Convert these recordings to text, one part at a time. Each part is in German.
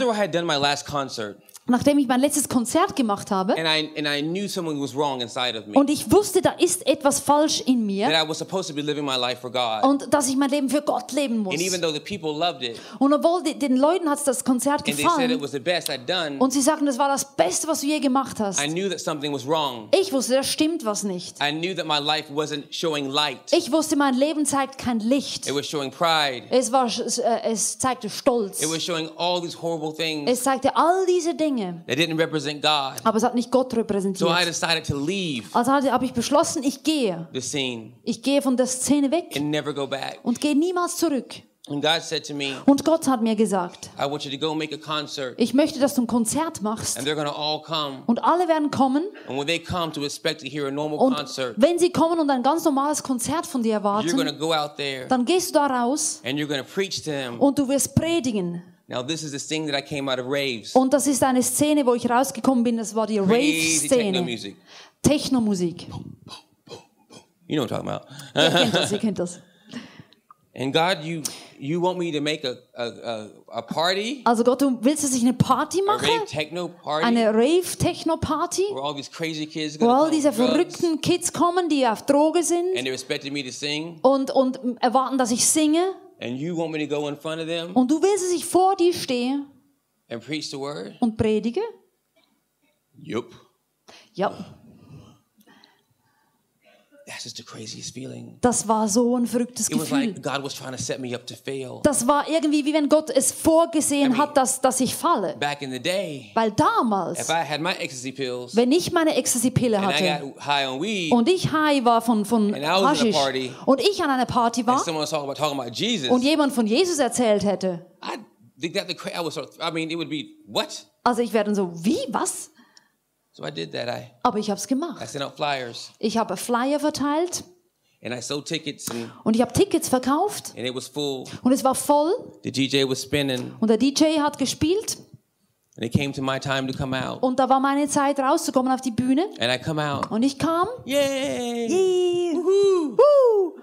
After I had done my last concert, nachdem ich mein letztes Konzert gemacht habe, and I knew something was wrong inside of me, und ich wusste, da ist etwas falsch in mir, that I was supposed to be living my life for God, und dass ich mein Leben für Gott leben muss. and even though the people loved it, Und obwohl den Leuten hat das Konzert and they said it gefallen, was the best I'd done, und sie sagten, das war das Beste, was du je gemacht hast, I knew that something was wrong. ich wusste, da stimmt was nicht. I knew that my life wasn't showing light. Ich wusste, mein Leben zeigt kein Licht. It was showing pride. Es zeigte Stolz. It was showing all these horrible things Es zeigte all diese Dinge, that didn't represent God. aber es hat nicht Gott So I repräsentiert. decided to leave Also habe ich beschlossen, ich gehe. the scene Ich gehe von der Szene weg and never go back. und gehe niemals zurück. And God said to me, Und Gott hat mir gesagt, I want you to go make a concert, ich möchte, dass du ein Konzert machst and they're going to all come. und alle werden kommen. And when they come to expect to hear a normal Und concert, wenn sie kommen und ein ganz normales Konzert von dir you're going to erwarten, go out there dann gehst du da raus and you're going to preach to them. und du wirst predigen. Now this is the thing that I came out of raves. Und das ist eine Szene, wo ich rausgekommen bin, das war die Crazy techno Rave-Szene. music. Techno-Musik. You know what I'm talking about. Ihr kennt das, ihr kennt das. And God, you want me to make a party, Also Gott, du willst, dass ich eine Party a mache? rave techno party, Eine Rave-Techno-Party? where all these crazy kids Wo gonna all come diese on drugs, verrückten Kids kommen, die auf Droge sind and they're expecting me to sing, und erwarten, dass ich singe. and you want me to go in front of them Und du willst, dass ich vor dir stehe and preach the word? und predige? Yup. Ja, That's just the craziest feeling. das war so ein verrücktes It was Gefühl. like God was trying to set me up to fail. Das war irgendwie, wie wenn Gott es vorgesehen hat, dass ich falle. Back in the day, Weil damals, if I had my ecstasy pills wenn ich meine Ecstasy-Pille and I hatte got high on weed, und ich high war von And I was at a Haschisch party. und ich an einer Party and war someone was talking about Jesus, und jemand von Jesus erzählt hätte, I think that it would be what? also ich wäre dann so, wie, was? So I did that. Aber ich habe es I gemacht. sent out flyers Ich habe Flyer verteilt and I sold tickets und ich habe Tickets verkauft and it was full. und es war voll The DJ was spinning und der DJ hat gespielt and it came to my time to come out. und da war meine Zeit rauszukommen auf die Bühne And I come out. und ich kam. Yay! Yay. Woohoo! Woo.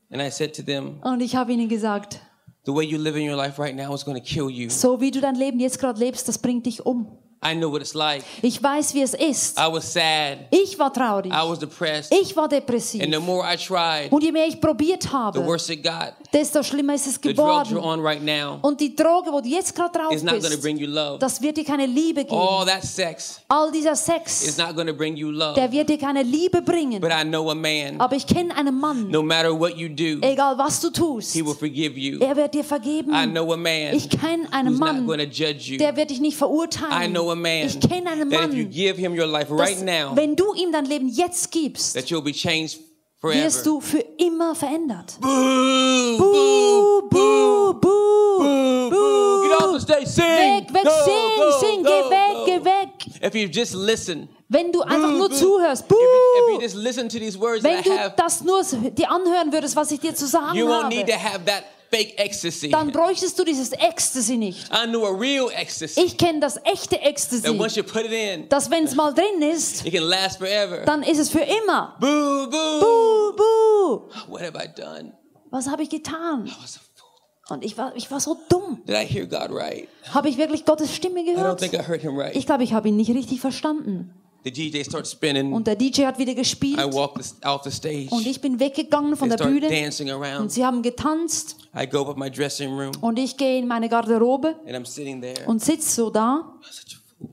And I said to them, Und ich habe ihnen gesagt, the way you live in your life right now is going to kill you. so wie du dein Leben jetzt gerade lebst, das bringt dich um. I know what it's like. Ich weiß, wie es ist. I was sad. Ich war traurig. I was depressed. Ich war depressiv. And the more I tried, Und je mehr ich probiert the habe, worse it got. desto schlimmer ist es The drug you're geworden. on right now Und die Droge, wo du jetzt gerade drauf is not going to bist, bring you love. das wird dir keine Liebe All geben. that sex All dieser is Sex, not going to bring you love. der wird dir keine Liebe bringen. But I know a man, Aber ich kenne einen Mann, no matter what you do, egal was du tust, he will forgive you. er wird dir vergeben. I know a man Ich kenne einen who's not Mann, going to judge you. der wird dich nicht I verurteilen. know a man Ich kenne einen that if you Mann, give him your life dass, right now, wenn du ihm dein Leben jetzt gibst, that you'll be changed wirst forever. du für immer verändert. Boo! Buh, buh, buh, buh. Get off the stage, sing! Weg, weg, Go, sing, go, sing, go, geh weg, go. geh weg. If you just listen, Wenn du einfach nur buh. zuhörst, buh, if you just listen to these words wenn that I du have, das nur dir anhören würdest, was ich dir zu sagen you won't need to habe, have that fake ecstasy. dann bräuchtest du dieses Ecstasy nicht. I know a real ecstasy. Ich kenne das echte And Ecstasy, once you put it in, dass wenn es mal drin ist, it can last forever. dann ist es für immer. Boo, boo. Buh, buh. What have I done? Was habe ich getan? I was a fool. Und ich war so dumm. Did I hear God right? Habe ich wirklich Gottes Stimme I don't gehört? think I heard him right. Ich glaube, ich habe ihn nicht richtig verstanden. The DJ starts spinning. Und der DJ hat wieder gespielt I walk off the stage. und ich bin weggegangen von They der start Bühne dancing und around. sie haben getanzt I go up in my dressing room und ich gehe in meine Garderobe and I'm sitting there. und sitze so da I'm such a fool.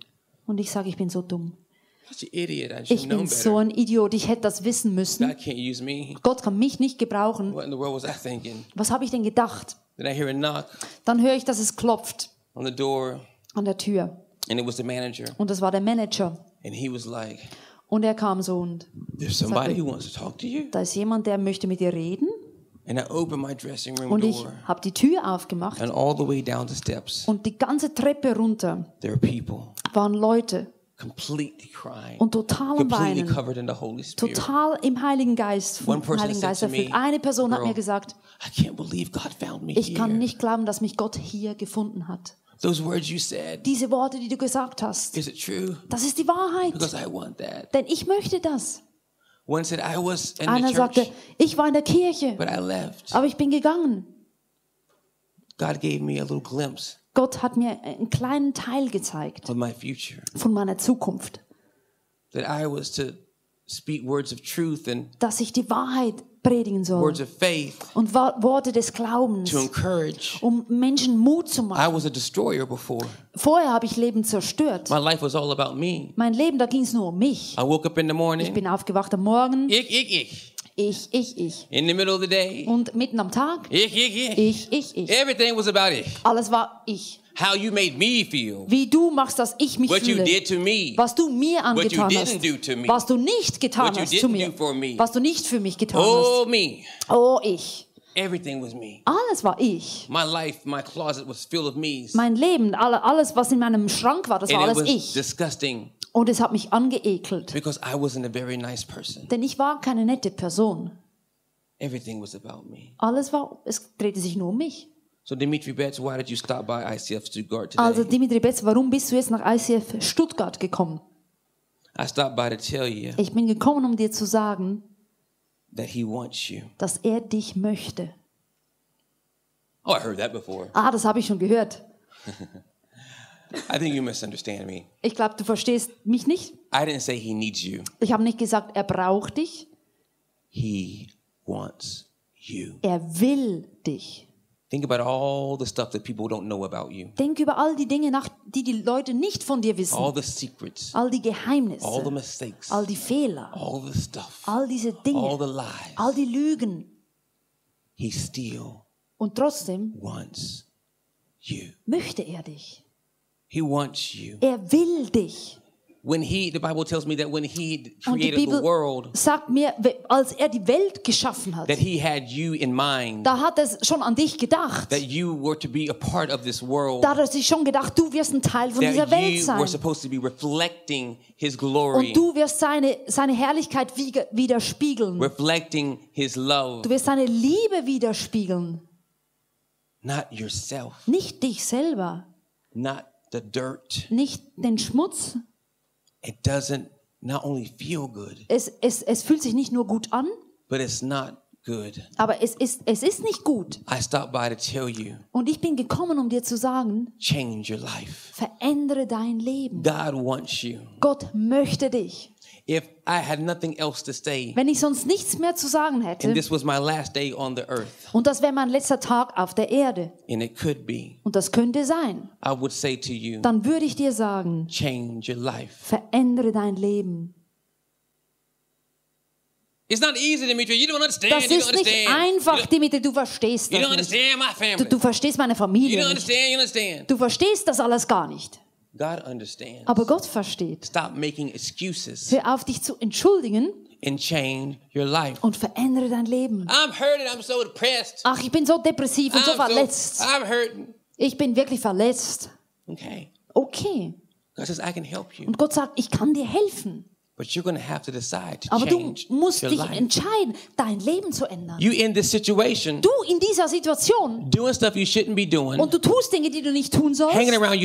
und ich sage, ich bin so dumm. Such an idiot. I should Ich have known bin so better. ein Idiot, ich hätte das wissen müssen. God can't use me. Gott kann mich nicht gebrauchen. What in the world was I thinking? Was habe ich denn gedacht? Then I hear a knock Dann höre ich, dass es klopft on the door an der Tür and it was the manager. und das war der Manager. And he was like, Und er kam so und there's somebody who wants to talk to you. da ist jemand, der möchte mit dir reden. And I opened my dressing room Und ich door. habe die Tür aufgemacht And all the way down the steps, und die ganze Treppe runter there are people waren Leute completely crying, und total am completely Weinen, covered in the Holy Spirit. total im Heiligen Geist, One vom person Heiligen said Geist to erfüllt. me, Eine Person hat "Girl, mir gesagt, I can't believe God found me ich kann here. nicht glauben, dass mich Gott hier gefunden hat. Those words you said, Diese Worte, die du gesagt hast, is it true? das ist die Wahrheit. Because I want that. Denn ich möchte das. One said, I was in Einer the sagte, church, ich war in der Kirche, but I left. aber ich bin gegangen. God gave me a little glimpse Gott hat mir einen kleinen Teil gezeigt of my future. von meiner Zukunft, That I was to speak words of truth and dass ich die Wahrheit predigen soll words of faith und Worte des Glaubens, to encourage. um Menschen Mut zu I machen. was a destroyer before. Vorher habe ich Leben zerstört. My life was all about me. Mein Leben, da ging es nur um mich. I woke up in the Ich morning. bin aufgewacht am Morgen. Ich. Ich. In the middle of the day. Und mitten am Tag. Ich. Everything was about ich. Alles war ich. How you made me feel. Wie du machst, dass ich mich What you fühle. did to me. Was du mir angetan What you hast. didn't do to me. Was du nicht getan What you hast zu didn't mir. do for me. Was du nicht für mich getan Oh, hast. me. Oh, ich. Everything was me. Alles war ich. My life, my closet was filled of me's. Mein Leben, alles, was in meinem Schrank war, das war And it alles was ich. disgusting Und es hat mich angeekelt. because I wasn't a very nice person. Denn ich war keine nette Person. Everything was about me. Es drehte sich nur um mich. So Demetri Betts, why did you stop by ICF Stuttgart today? Also Demetri Betts, warum bist du jetzt nach ICF Stuttgart gekommen? I stopped by to tell you Ich bin gekommen, um dir zu sagen, that he wants you. dass er dich möchte. Oh, I heard that before. Das habe ich schon gehört. I think you misunderstand me. Ich glaube, du verstehst mich nicht. I didn't say he needs you. Ich habe nicht gesagt, er braucht dich. He wants you. Er will dich. Think about all the stuff that people don't know about you. Denk über all die Dinge nach, die die Leute nicht von dir wissen. All the secrets. All die Geheimnisse. All the mistakes. All die Fehler. All the stuff. All diese All Dinge. the lies. All die Lügen. He still Und trotzdem wants you. möchte er dich. He wants you. Er will dich. The Bible tells me that when he Und die created the Bibel world, sagt mir, als er die Welt geschaffen hat, that he had you in mind, da hat er schon an dich gedacht. that you were to be a part of this world, Da hat er sich schon gedacht, du wirst ein Teil von dieser that Welt you sein. were supposed to be reflecting his glory, Und du wirst seine Herrlichkeit widerspiegeln. reflecting his love, Du wirst seine Liebe widerspiegeln. not yourself, Nicht dich selber. not the dirt. Nicht den Schmutz. It doesn't not only feel good, Es fühlt sich nicht nur gut an, but it's not good. aber es ist nicht gut. I stopped by to tell you, Und ich bin gekommen, um dir zu sagen, change your life. verändere dein Leben. God wants you. Gott möchte dich. If I had nothing else to say, Wenn ich sonst nichts mehr zu sagen and hätte, this was my last day on the earth, und das wäre mein letzter Tag auf der Erde, and it could be, und das könnte sein, I would say to you, dann würde ich dir sagen, change your life. verändere dein Leben. It's not easy, Demetri. You don't understand. Das You ist don't nicht understand. einfach, Dimitri, du verstehst You don't das nicht. understand my family. Du verstehst meine You Familie don't nicht. understand. You understand. Du verstehst das alles gar nicht. God understands. Aber Gott versteht. Stop making excuses Hör auf, dich zu entschuldigen and change your life. und verändere dein Leben. I'm hurting. I'm so depressed. Ach, ich bin so depressiv und so verletzt. I'm hurting. Ich bin wirklich verletzt. Okay. Okay. God says I can help you, Und Gott sagt, ich kann dir helfen. but you're going to have to decide to Aber du change musst your dich life. entscheiden, dein Leben zu ändern. You in this situation, Du in dieser Situation doing stuff you shouldn't be doing, und du tust Dinge, die du nicht tun sollst. hanging around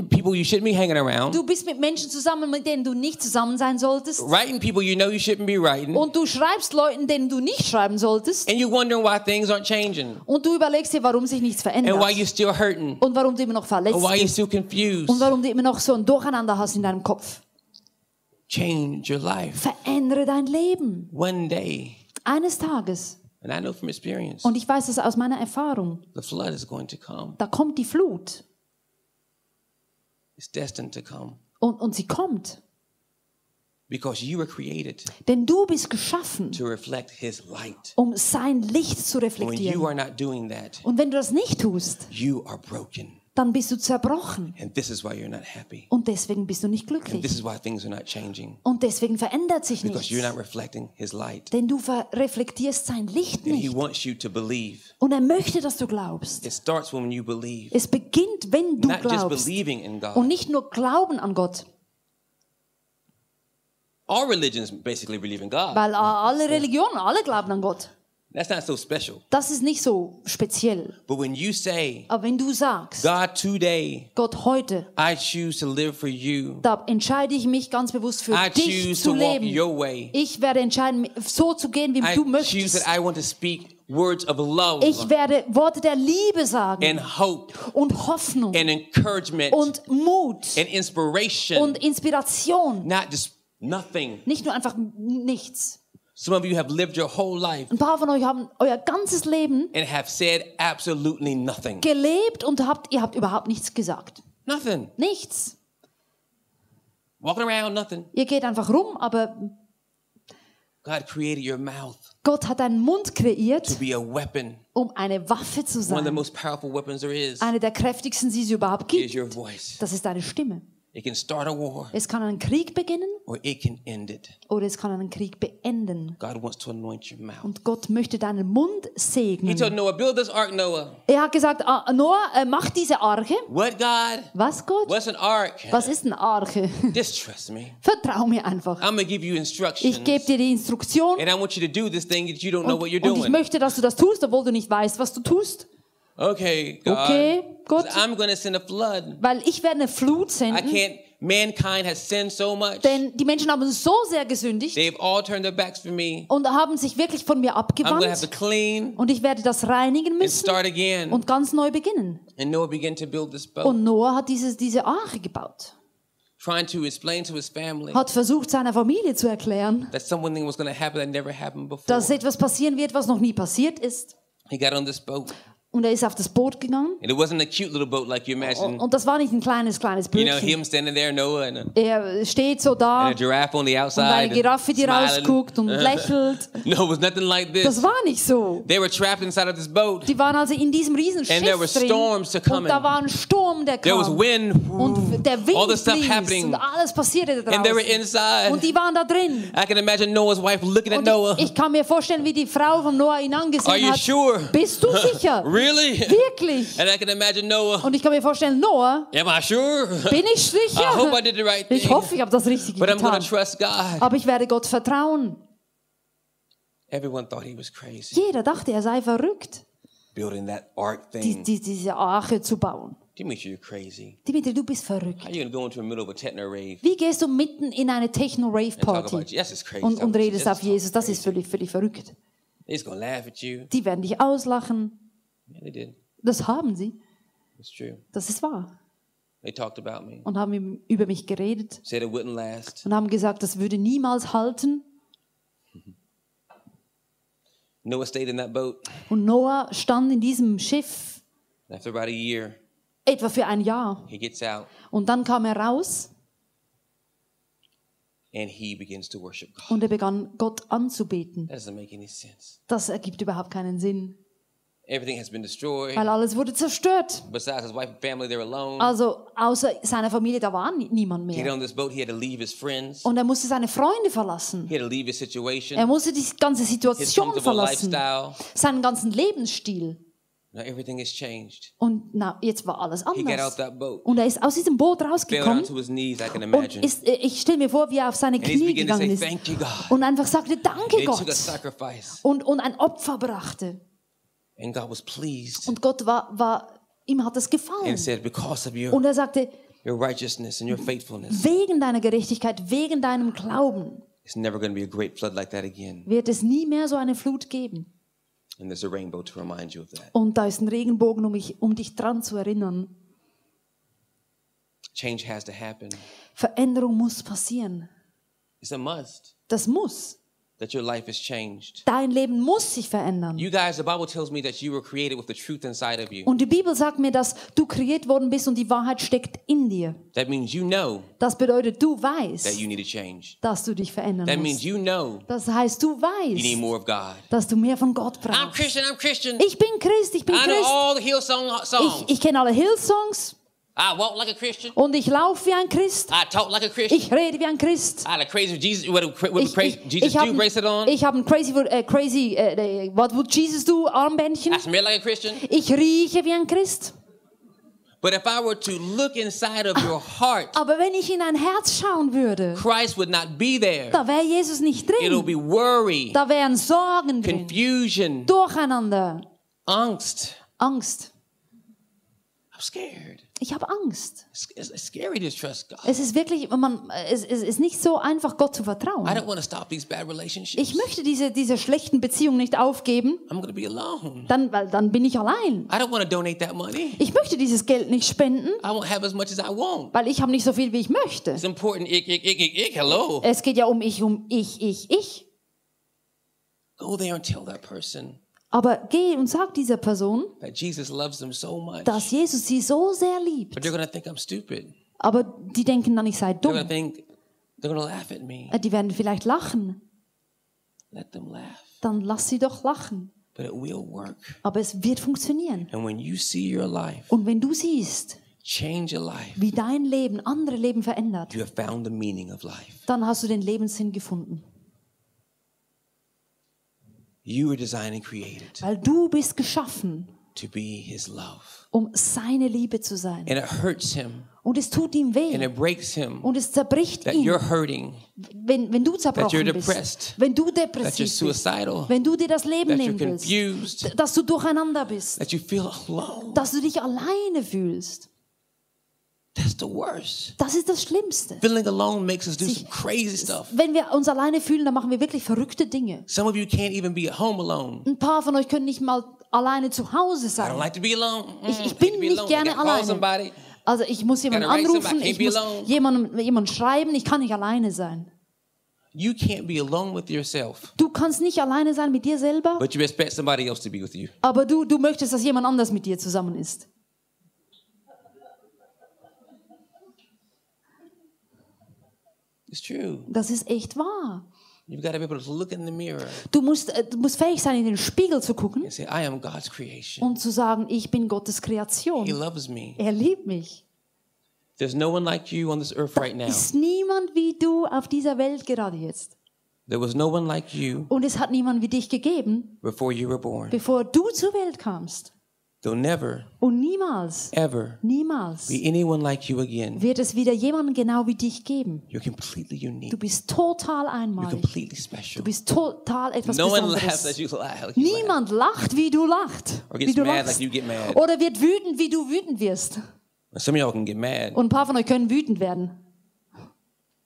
people you shouldn't be hanging around, Du bist mit Menschen zusammen, mit denen du nicht zusammen sein solltest. writing people you know you shouldn't be writing, Und du schreibst Leuten, denen du nicht schreiben solltest. and you're wondering why things aren't changing, Und du überlegst dir, warum sich nichts and why you're verändert. still hurting, Und warum du immer noch verletzt or why you're bist. still confused. Und warum du immer noch so ein Durcheinander hast in deinem Kopf. Change your life. Verändere dein Leben. One day, Eines Tages. and I know from experience, Und ich weiß das aus meiner Erfahrung. the flood is going to come. Da kommt die Flut. It's destined to come Und sie kommt. because you were created Denn du bist geschaffen, to reflect His light. um sein Licht zu When you reflektieren. are not doing that, Und wenn du das nicht tust, you are broken, dann bist du zerbrochen. and this is why you're not happy, Und deswegen bist du nicht and this glücklich. is why things are not changing, Und deswegen verändert sich because you're nichts. not reflecting His light. Denn du reflektierst sein Licht And He nicht. wants you to believe. Und er möchte, dass du glaubst. It starts when you believe, Es beginnt, wenn du not just glaubst. believing in Und God. nicht nur Glauben an Gott. All religions basically believe in God. Weil alle Religionen, alle glauben an Gott. That's not so special. Das ist nicht so speziell. But when you say, Aber wenn du sagst, God, today Gott, heute, I choose to live for you, da entscheide ich mich ganz bewusst für I dich choose zu to walk leben. your way, Ich werde entscheiden, so zu gehen, wie I du choose möchtest. that I want to speak words of love Ich werde Worte der Liebe sagen and hope und Hoffnung and encouragement und Mut and inspiration. und Inspiration. Not just nothing. Nicht nur einfach nichts. Some of you have lived your whole life Ein paar von euch haben euer ganzes Leben and have said absolutely nothing. gelebt und ihr habt überhaupt nichts gesagt. Nothing. Nichts. Walking around, nothing. Ihr geht einfach rum, aber God created your mouth Gott hat einen Mund to kreiert, be a weapon. um eine Waffe zu One of the sein. most powerful weapons there is Eine der kräftigsten, die es überhaupt is gibt. your voice. Das ist deine Stimme. It can start a war Es kann einen Krieg beginnen or it can end it. oder es kann einen Krieg beenden. God wants to anoint your mouth. Und Gott möchte deinen Mund He segnen. told Noah, build this ark, Noah. Er hat gesagt, Noah, mach diese Arche. What, God? Was, Gott? What's an ark? Was ist eine Arche? Just trust me. Vertrau mir einfach. I'm going to give you instructions. Ich gebe dir die Instruktion And I want you to do this thing that you don't know what you're und ich doing. möchte, dass du das tust, obwohl du nicht weißt, was du tust. Okay, God. Okay, Gott. I'm going to send a flood. Weil ich werde eine Flut senden, Mankind has sinned so much. denn die Menschen haben so sehr gesündigt They've all turned their backs from me. und haben sich wirklich von mir I'm going to have to abgewandt. clean Und ich werde das reinigen and müssen start again. und ganz neu beginnen. And Noah began to build this boat, Und Noah hat diese Arche gebaut. trying to explain to his family Hat versucht, seiner Familie zu erklären, that something was going to happen that never happened before. dass etwas passieren wird, was noch nie passiert ist. He got on this boat. Und er ist auf das Boot gegangen. And it wasn't a cute little boat like you imagine. Und das war nicht ein kleines You know, Bötchen. him standing there, Noah, and Er steht so da a giraffe on the und outside. eine Giraffe, die smiling. rausguckt und lächelt. No, it was nothing like Das this. war nicht so. They were trapped inside of this boat. Die waren also in diesem riesen Schiff And there were drin. storms to come Und da war ein Sturm, der There was kam. wind. Und der All Wind this stuff blies happening. und alles passierte da And they were draußen. inside. Und die waren da drin. I can imagine Noah's wife looking at Und Noah. ich kann mir vorstellen, wie die Frau von Noah ihn Are angesehen you hat. sure? Bist du sicher? Really? Wirklich? And I can imagine Noah. Und ich kann mir vorstellen, Noah, Am I sure? bin ich I hope I sicher? did the right Ich thing. hoffe, ich habe das Richtige But I'm going to getan. trust God. Aber ich werde Gott vertrauen. Everyone thought he was crazy. Jeder dachte, er sei verrückt, Building that ark thing. diese Arche zu bauen. Demetri, you're crazy. Dimitri, du bist verrückt. How are you going to go into the middle of a techno rave Wie gehst du mitten in eine and talk about Techno-Rave-Party Jesus is crazy? und Talk about redest auf Jesus Jesus? Das is ist völlig verrückt. He's going to laugh at you. Die werden dich auslachen. Yeah, they did. Das haben sie. It's true. Das ist wahr. They talked about me. Und haben über mich geredet Said it wouldn't last. und haben gesagt, das würde niemals halten. Noah stayed in that boat. Und Noah stand in diesem Schiff After about a year, etwa für ein Jahr. he gets out Und dann kam er raus and he begins to worship God. und er begann Gott anzubeten. That doesn't make any sense. Das ergibt überhaupt keinen Sinn, Everything has been destroyed. weil alles wurde zerstört. Besides his wife and family, they're alone. Also außer seiner Familie, da war niemand He got mehr. on this boat. He had to leave his friends. Und er musste seine Freunde verlassen. He had to leave his situation. Er musste die ganze His Situation comfortable verlassen. lifestyle. Seinen ganzen Lebensstil. Now everything has changed. Und jetzt war alles He got out anders. that boat. Und er ist aus diesem Boot Fell rausgekommen onto his knees, I can und imagine. ich stelle mir vor, wie er auf seine And he's Knie beginning to say, gegangen ist thank you, God. und einfach sagte, danke They took a Gott. sacrifice. Und ein Opfer brachte. And God was pleased Und Gott ihm hat es gefallen. and said, because of Und er sagte, your righteousness and your faithfulness, wegen deiner Gerechtigkeit, wegen deinem Glauben it's never going to be a great flood like that again. wird es nie mehr so eine Flut geben. And there's a rainbow to remind you of that. Und da ist ein Regenbogen, um dich dran zu erinnern. Change has to happen. Veränderung muss passieren. It's a must Das muss. that your life is changed. Dein Leben muss sich verändern. You guys, the Bible tells me that you were created with the truth inside of you. Und die Bibel sagt mir, dass du kreiert worden bist und die Wahrheit steckt in dir. That means you know Das bedeutet, du that weißt, you need to change. dass du dich verändern That means musst. you know Das heißt, du you need weißt, more of God. dass du mehr von Gott I'm brauchst. Christian, I'm Christian. Ich bin Christ, ich bin I know Christ. all the Hillsong songs. Ich kenne alle Hillsongs I walk like a Christian. und ich laufe wie ein Christ. I talk like a Christian. Ich rede wie ein Christ. I had a crazy Jesus. What Jesus hab do bracelet on. Ich habe ein What would Jesus do Armbändchen. I smell like a Christian. Ich rieche wie ein Christ. But if I were to look inside of your heart, Aber wenn ich in ein Herz schauen würde, Christ would not be there. da wäre Jesus nicht It'll drin. be worry, Da wären Sorgen drin, confusion, Durcheinander, angst. Angst. I'm scared. Ich habe Angst. It's scary to trust God. Es ist wirklich, es ist nicht so einfach, Gott zu vertrauen. I don't want to stop these bad relationships. Ich möchte diese schlechten Beziehungen nicht aufgeben. I'm going to be alone. Weil dann bin ich allein. I don't want to donate that money. Ich möchte dieses Geld nicht spenden, I won't have as much as I want. weil ich habe nicht so viel, wie ich möchte. It's important. Hello. Es geht ja um ich. Go there and tell that person Aber geh und sag dieser Person, that Jesus loves them so much. dass Jesus sie so sehr liebt. But they're going to think I'm stupid. Aber die denken dann, ich sei They're dumm. going to think, they're going to laugh at me. Die werden vielleicht lachen. Let them laugh. Dann lass sie doch lachen. But it will work. Aber es wird funktionieren. And when you see your life Und wenn du siehst, change your life, wie dein Leben andere Leben verändert, you have found the meaning of life. dann hast du den Lebenssinn gefunden. You were designed and created Weil du bist geschaffen, to be His love. um seine Liebe zu sein. And it hurts Him Und es tut ihm and weh. it breaks Him Und es zerbricht that ihn. you're hurting, Wenn du that you're zerbrochen depressed, bist, wenn du that you're depressiv bist, suicidal, wenn du dir das Leben that you're nehmen willst, confused, dass du durcheinander bist, that you feel alone. dass du dich alleine fühlst. That's the worst. Das ist das Schlimmste. Feeling alone makes us do some crazy stuff. Wenn wir uns alleine fühlen, dann machen wir wirklich verrückte Dinge. Some of you can't even be at home alone. Ein paar von euch können nicht mal alleine zu Hause I don't sein. like to be alone. Ich bin nicht gerne alleine. Somebody. Also ich muss jemanden Gotta write anrufen, somebody. ich Can't be muss alone. jemanden schreiben, ich kann nicht alleine sein. You can't be alone with yourself, Du kannst nicht alleine sein mit dir selber, but you expect somebody else to be with you. aber du möchtest, dass jemand anders mit dir zusammen ist. It's true. Das ist echt wahr. You've got to be able to look in the mirror Du musst fähig sein, in den Spiegel zu gucken and say, I am God's creation. und zu sagen, ich bin Gottes Kreation. He loves me. Er liebt mich. There's no one like you on this earth right now. Ist niemand wie du auf dieser Welt gerade jetzt. There was no one like you Und es hat niemand wie dich gegeben, before you were born. bevor du zur Welt kamst. There'll never, Und niemals, ever niemals be anyone like you again. wird es wieder jemanden genau wie dich geben. You're completely unique. Du bist total You're einmalig. completely Du special. bist total etwas No one laughs Besonderes. as you laugh. Niemand lacht, wie du lachst. Or Wie gets du mad lachst. like you get mad. Oder wird wütend, wie du wütend wirst. Some of y'all can get mad. Und ein paar von euch können wütend werden.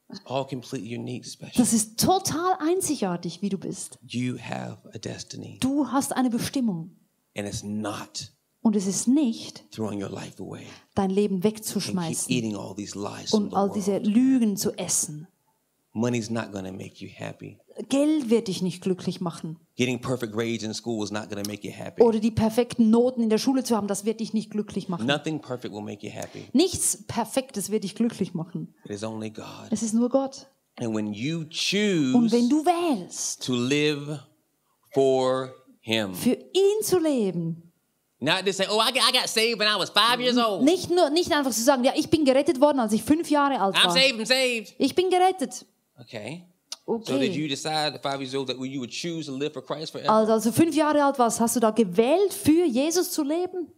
It's all completely unique, special. Das ist total einzigartig, wie du bist. You have a destiny. Du hast eine Bestimmung. And it's not Und es ist nicht, throwing your life away dein Leben and keep wegzuschmeißen eating all these lies from und the all diese world. Lügen zu essen. Money's not going to make you happy. Geld wird dich nicht glücklich machen. Getting perfect grades in school is not going to make you happy. Oder die perfekten Noten in der Schule zu haben, das wird dich nicht glücklich machen. Nothing perfect will make you happy. Nichts Perfektes wird dich glücklich machen. It is only God. Es ist nur Gott. And when you Und choose wenn du wählst, to live for Him, für ihn zu leben, not just saying, oh, I got saved when I was 5 years old. nicht einfach zu sagen, ja, ich bin gerettet worden, als ich 5 Jahre alt I'm war. saved, I'm saved. Ich bin gerettet. Okay. So did you Okay. decide at 5 years old that you would choose to live for Christ forever? Als du 5 Jahre alt warst, hast du da gewählt, für Jesus zu leben?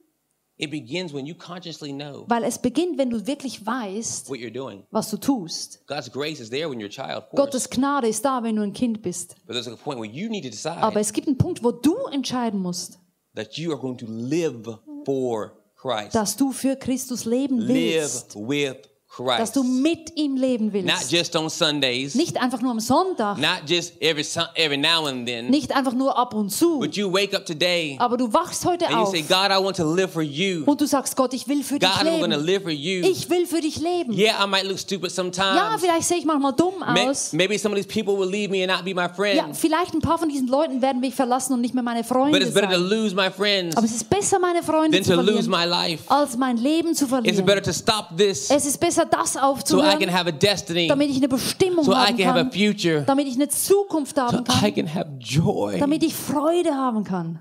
It begins when you consciously know Weil es beginnt, wenn du wirklich weißt, what you're doing. was du tust. God's grace is there when you're a child, of course. Gottes Gnade ist da, wenn du ein Kind bist. But there's a point where you need to decide Aber es gibt einen Punkt, wo du entscheiden musst, that you are going to live for Christ. dass du für Christus leben Live willst. with Dass Christ. du mit ihm leben Not willst. just on Sundays, Nicht einfach nur am Sonntag, not just every now and then, nicht einfach nur ab und zu. but you wake up today Aber du wachst heute and you auf say, God, I want to live for you. und du sagst, Gott, ich will für God, dich I'm going to leben. live for you. Ich will für dich leben. Yeah, I might look stupid Ja, sometimes. vielleicht sehe ich manchmal dumm aus. Maybe some of these people will leave me and not be my Ja, friend. vielleicht ein paar von diesen Leuten werden mich verlassen und nicht mehr meine But Freunde it's better to sein. lose my friends Aber es ist besser, meine Freunde than zu to lose verlieren, my life. als mein Leben zu It's better verlieren. to stop this Es ist besser, das so I can aufzuhören, have a destiny, damit ich eine Bestimmung so I haben can have a kann, future, damit ich eine Zukunft so haben I kann, can have joy. damit ich Freude haben kann.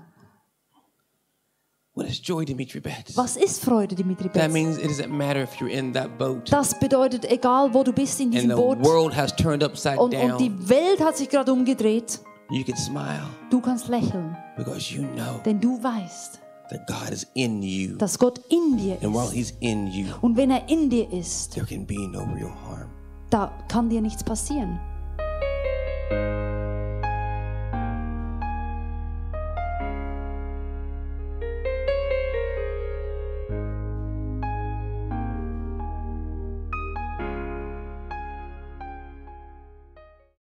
What is joy, Demetri Betts? Was ist Freude, Demetri That Betts? means it doesn't matter if you're in that boat Das bedeutet, egal wo du bist in and diesem the Boot world has turned upside und down, die Welt hat sich gerade umgedreht, you can smile du kannst lächeln, because you know denn du weißt, that God is in you. dass Gott in dir And while ist. He's in you, Und wenn er in dir ist, there can be no real harm. da kann dir nichts passieren.